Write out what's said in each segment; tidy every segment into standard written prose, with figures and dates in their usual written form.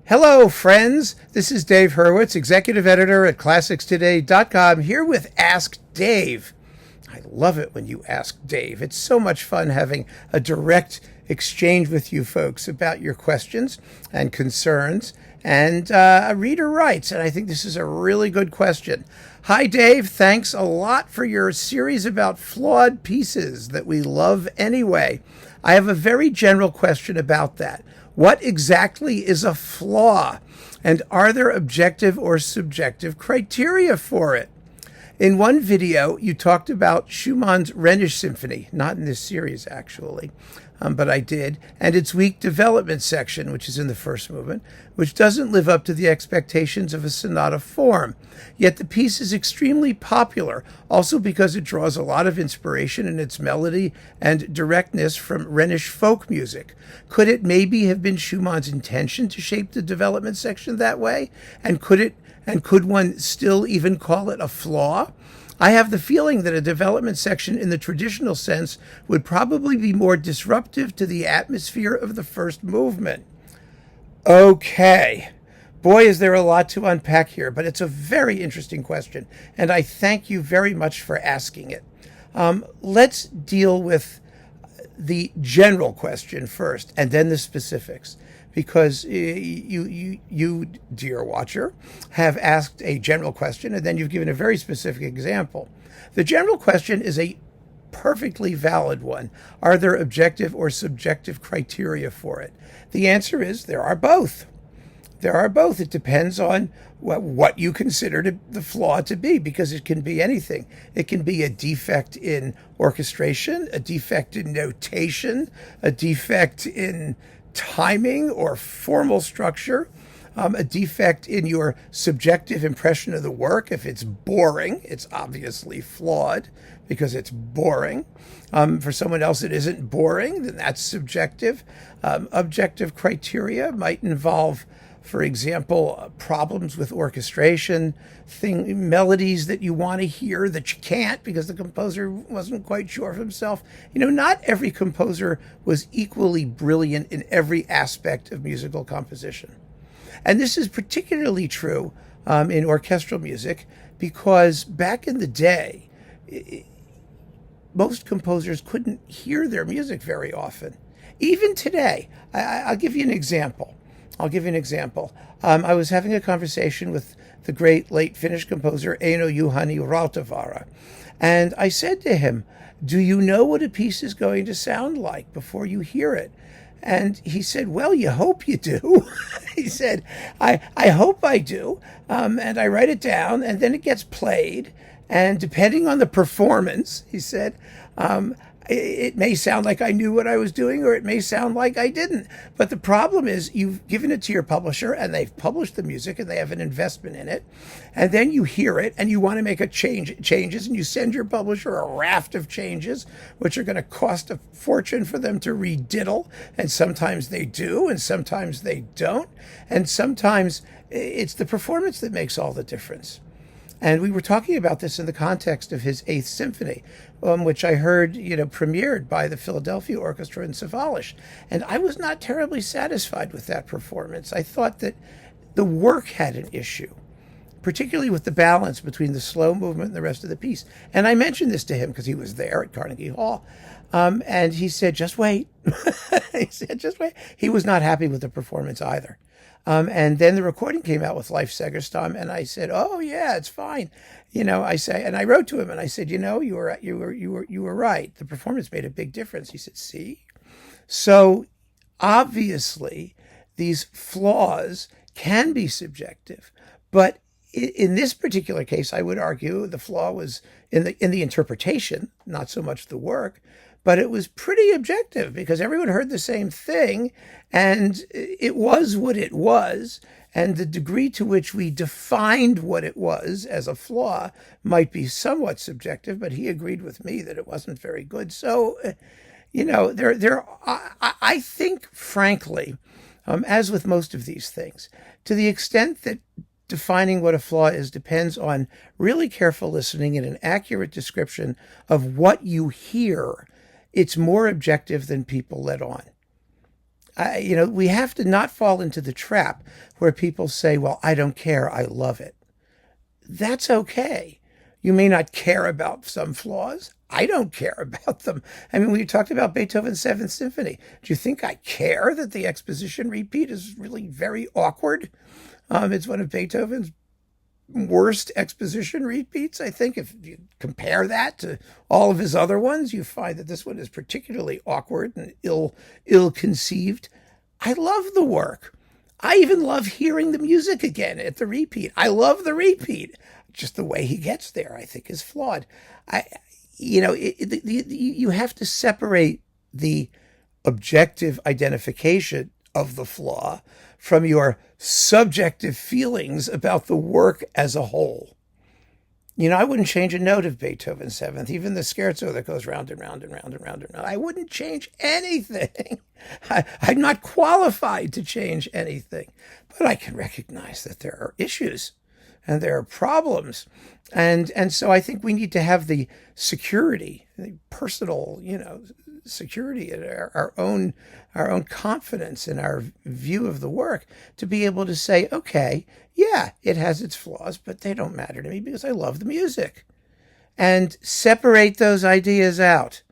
Hello, friends. This is Dave Hurwitz, executive editor at ClassicsToday.com, here with Ask Dave. I love it when you ask Dave. It's so much fun having a direct exchange with you folks about your questions and concerns. And a reader writes, and I think this is a really good question. Hi, Dave. Thanks a lot for your series about flawed pieces that we love anyway. I have a very general question about that. What exactly is a flaw? And are there objective or subjective criteria for it? In one video, you talked about Schumann's Rhenish Symphony, not in this series actually, but I did, and its weak development section, which is in the first movement, which doesn't live up to the expectations of a sonata form. Yet the piece is extremely popular, also because it draws a lot of inspiration in its melody and directness from Rhenish folk music. Could it maybe have been Schumann's intention to shape the development section that way? And could one still even call it a flaw? I have the feeling that a development section in the traditional sense would probably be more disruptive to the atmosphere of the first movement. Okay. Boy, is there a lot to unpack here, but it's a very interesting question, and I thank you very much for asking it. Let's deal with the general question first, and then the specifics, because you, dear watcher, have asked a general question, and then you've given a very specific example. The general question is a perfectly valid one. Are there objective or subjective criteria for it? The answer is there are both. There are both. It depends on what you consider the flaw to be, because it can be anything. It can be a defect in orchestration, a defect in notation, a defect in timing or formal structure, a defect in your subjective impression of the work. If it's boring, it's obviously flawed because it's boring. For someone else it isn't boring, then that's subjective. Objective criteria might involve, for example, problems with orchestration, melodies that you want to hear that you can't because the composer wasn't quite sure of himself. Not every composer was equally brilliant in every aspect of musical composition. And this is particularly true in orchestral music because back in the day, most composers couldn't hear their music very often. Even today, I'll give you an example. I was having a conversation with the great late Finnish composer Eino Juhani Rautavaara, and I said to him, "Do you know what a piece is going to sound like before you hear it?" And he said, "Well, you hope you do." He said, I hope I do. And I write it down, and then it gets played. And depending on the performance," he said, it may sound like I knew what I was doing, or it may sound like I didn't. But the problem is you've given it to your publisher, and they've published the music, and they have an investment in it. And then you hear it, and you want to make changes, and you send your publisher a raft of changes, which are going to cost a fortune for them to rediddle. And sometimes they do, and sometimes they don't. And sometimes it's the performance that makes all the difference. And we were talking about this in the context of his Eighth Symphony, which I heard, premiered by the Philadelphia Orchestra in Symphony. And I was not terribly satisfied with that performance. I thought that the work had an issue, particularly with the balance between the slow movement and the rest of the piece. And I mentioned this to him because he was there at Carnegie Hall. And he said, "Just wait." He said, "Just wait." He was not happy with the performance either. And then the recording came out with Leif Segerstam, and I said, "Oh yeah, it's fine." And I wrote to him and I said, "You were right. The performance made a big difference." He said, "See?" So obviously these flaws can be subjective, but in this particular case, I would argue the flaw was in the interpretation, not so much the work. But it was pretty objective because everyone heard the same thing, and it was what it was. And the degree to which we defined what it was as a flaw might be somewhat subjective, but he agreed with me that it wasn't very good. So, I think, frankly, as with most of these things, to the extent that defining what a flaw is depends on really careful listening and an accurate description of what you hear, it's more objective than people let on. we have to not fall into the trap where people say, well, I don't care, I love it. That's okay. You may not care about some flaws. I don't care about them. I mean, we talked about Beethoven's Seventh Symphony. Do you think I care that the exposition repeat is really very awkward? It's one of Beethoven's worst exposition repeats, I think. If you compare that to all of his other ones, you find that this one is particularly awkward and ill-conceived. I love the work. I even love hearing the music again at the repeat. I love the repeat. Just the way he gets there, I think, is flawed. You have to separate the objective identification of the flaw from your subjective feelings about the work as a whole. I wouldn't change a note of Beethoven's Seventh, even the scherzo that goes round and round and round and round and round. I wouldn't change anything. I'm not qualified to change anything, but I can recognize that there are issues and there are problems. And so I think we need to have the security, the personal, security and our own confidence in our view of the work to be able to say, okay, yeah, it has its flaws, but they don't matter to me because I love the music. And separate those ideas out.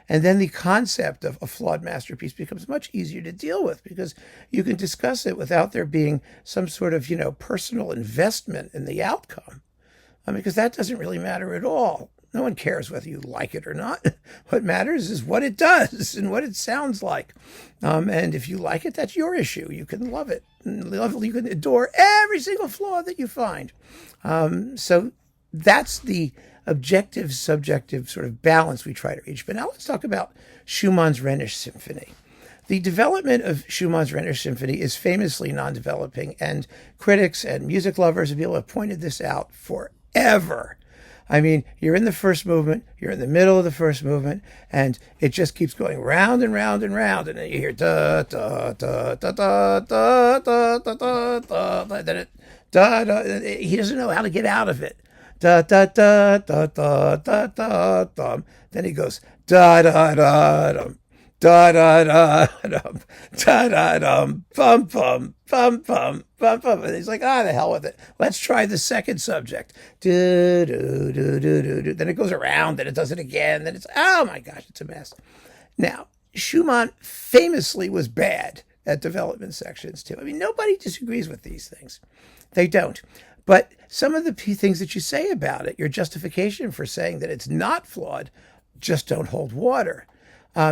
And then the concept of a flawed masterpiece becomes much easier to deal with because you can discuss it without there being some sort of, personal investment in the outcome. Because that doesn't really matter at all. No one cares whether you like it or not. What matters is what it does and what it sounds like. And if you like it, that's your issue. You can love it. You can adore every single flaw that you find. So that's the objective, subjective sort of balance we try to reach. But now let's talk about Schumann's Rhenish Symphony. The development of Schumann's Rhenish Symphony is famously non-developing, and critics and music lovers and people have pointed this out forever. I mean, you're in the first movement, you're in the middle of the first movement, and it just keeps going round and round and round, and then you hear da da da da da da da da da da, then it da da. He doesn't know how to get out of it. Da da da da da da da da. Then he goes da da da da. Da da da dum, da da dum, bum bum bum bum bum bum. And he's like, the hell with it. Let's try the second subject. Do do do do do do. Then it goes around, then it does it again. Then it's oh my gosh, it's a mess. Now Schumann famously was bad at development sections too. I mean, nobody disagrees with these things. They don't. But some of the things that you say about it, your justification for saying that it's not flawed, just don't hold water.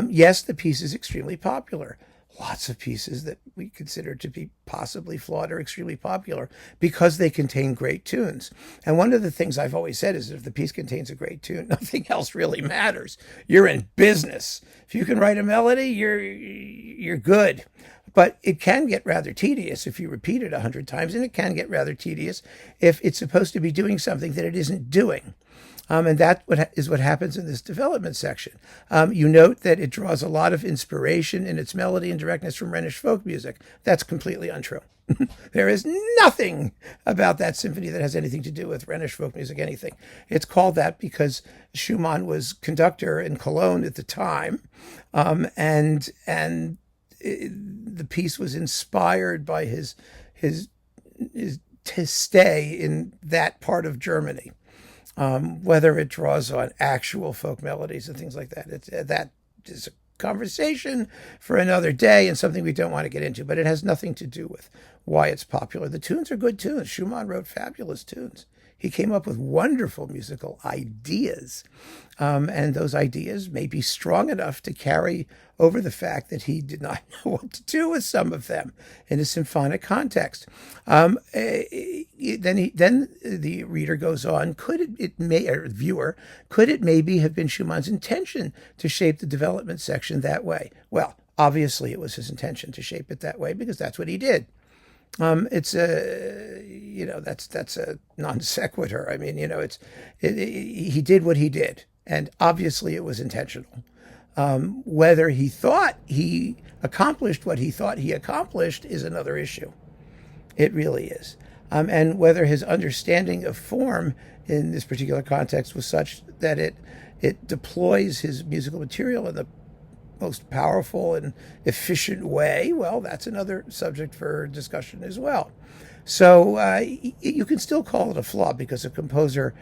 Yes, the piece is extremely popular. Lots of pieces that we consider to be possibly flawed are extremely popular because they contain great tunes. And one of the things I've always said is if the piece contains a great tune, nothing else really matters. You're in business. If you can write a melody, you're good. But it can get rather tedious if you repeat it 100 times, and it can get rather tedious if it's supposed to be doing something that it isn't doing. And that is what happens in this development section. You note that it draws a lot of inspiration in its melody and directness from Rhenish folk music. That's completely untrue. There is nothing about that symphony that has anything to do with Rhenish folk music, anything. It's called that because Schumann was conductor in Cologne at the time, and the piece was inspired by his stay in that part of Germany. Whether it draws on actual folk melodies and things like that. That is a conversation for another day and something we don't want to get into, but it has nothing to do with why it's popular. The tunes are good tunes. Schumann wrote fabulous tunes. He came up with wonderful musical ideas, and those ideas may be strong enough to carry over the fact that he did not know what to do with some of them in a symphonic context. Then the reader goes on, viewer, could it maybe have been Schumann's intention to shape the development section that way? Well, obviously it was his intention to shape it that way because that's what he did. That's a non sequitur. I mean, he did what he did, and obviously it was intentional. Whether he thought he accomplished what he thought he accomplished is another issue. It really is. And whether his understanding of form in this particular context was such that it deploys his musical material in the most powerful and efficient way, well, that's another subject for discussion as well. So you can still call it a flaw because a composer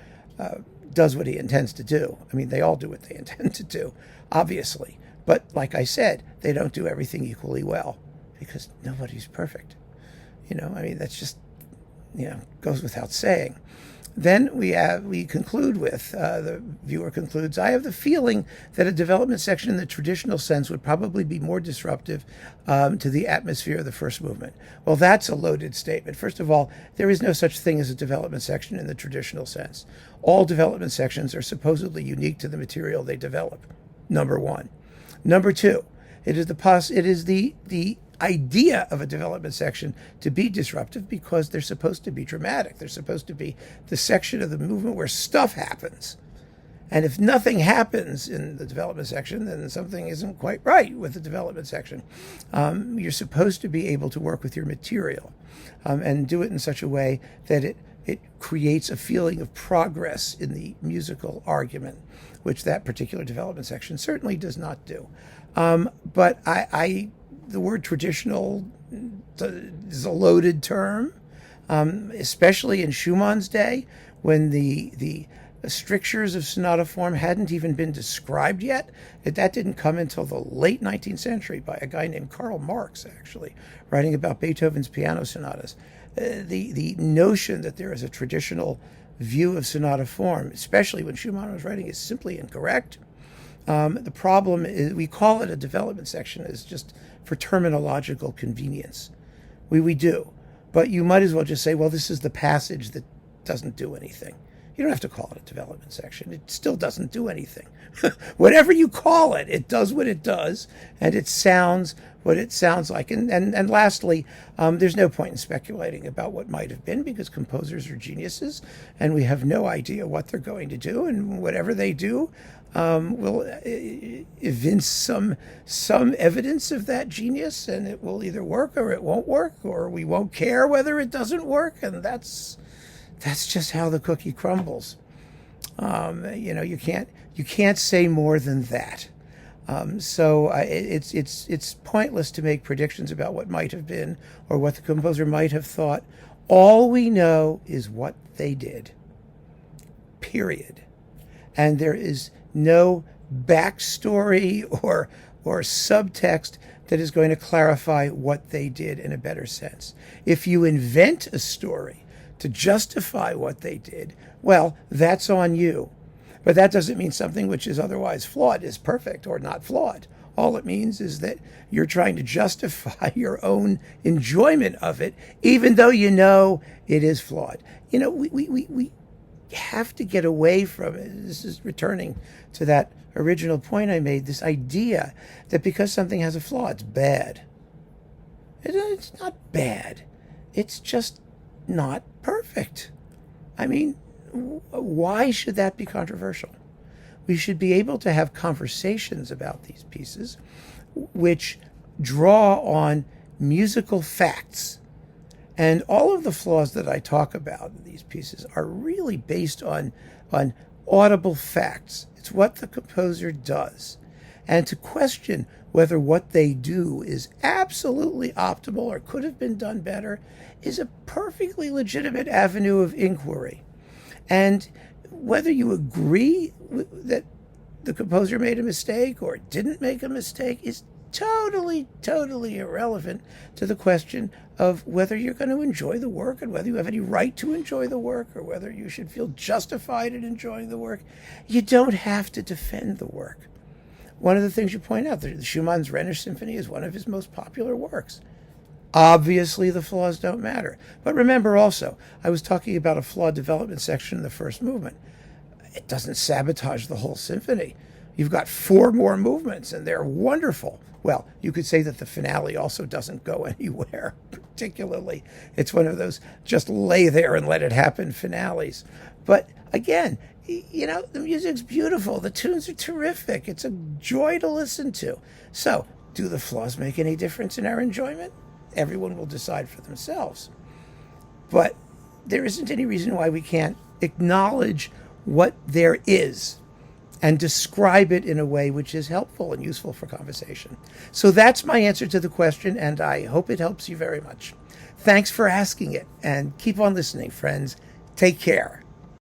does what he intends to do. I mean, they all do what they intend to do, obviously. But like I said, they don't do everything equally well because nobody's perfect. I mean, that's just, goes without saying. Then we conclude with, the viewer concludes, I have the feeling that a development section in the traditional sense would probably be more disruptive to the atmosphere of the first movement. Well, that's a loaded statement. First of all, there is no such thing as a development section in the traditional sense. All development sections are supposedly unique to the material they develop, number one. Number two, it is the idea of a development section to be disruptive because they're supposed to be dramatic. They're supposed to be the section of the movement where stuff happens. And if nothing happens in the development section, then something isn't quite right with the development section. You're supposed to be able to work with your material and do it in such a way that it creates a feeling of progress in the musical argument, which that particular development section certainly does not do. But the word traditional is a loaded term, especially in Schumann's day, when the strictures of sonata form hadn't even been described yet. That didn't come until the late 19th century by a guy named Karl Marx, actually, writing about Beethoven's piano sonatas. The notion that there is a traditional view of sonata form, especially when Schumann was writing, is simply incorrect. The problem is we call it a development section is just for terminological convenience. We do. But you might as well just say, well, this is the passage that doesn't do anything. You don't have to call it a development section. It still doesn't do anything. Whatever you call it, it does what it does, and it sounds what it sounds like. And lastly, there's no point in speculating about what might have been because composers are geniuses, and we have no idea what they're going to do, and whatever they do will evince some evidence of that genius, and it will either work or it won't work, or we won't care whether it doesn't work, and that's just how the cookie crumbles. You can't say more than that. So it's pointless to make predictions about what might have been or what the composer might have thought. All we know is what they did. Period. And there is no backstory or subtext that is going to clarify what they did in a better sense. If you invent a story to justify what they did, well, that's on you. But that doesn't mean something which is otherwise flawed is perfect or not flawed. All it means is that you're trying to justify your own enjoyment of it, even though you know it is flawed. We have to get away from it. This is returning to that original point I made, this idea that because something has a flaw, it's bad. It's not bad. It's just not perfect. I mean, why should that be controversial? We should be able to have conversations about these pieces which draw on musical facts. And all of the flaws that I talk about in these pieces are really based on audible facts. It's what the composer does. And to question whether what they do is absolutely optimal or could have been done better is a perfectly legitimate avenue of inquiry. And whether you agree that the composer made a mistake or didn't make a mistake is totally, totally irrelevant to the question of whether you're going to enjoy the work and whether you have any right to enjoy the work or whether you should feel justified in enjoying the work. You don't have to defend the work. One of the things you point out, the Schumann's Rhenish Symphony is one of his most popular works. Obviously, the flaws don't matter. But remember also, I was talking about a flawed development section in the first movement. It doesn't sabotage the whole symphony. You've got 4 more movements, and they're wonderful. Well, you could say that the finale also doesn't go anywhere, particularly. It's one of those just lay there and let it happen finales. But again, the music's beautiful. The tunes are terrific. It's a joy to listen to. So, do the flaws make any difference in our enjoyment? Everyone will decide for themselves. But there isn't any reason why we can't acknowledge what there is and describe it in a way which is helpful and useful for conversation. So that's my answer to the question, and I hope it helps you very much. Thanks for asking it, and keep on listening, friends. Take care.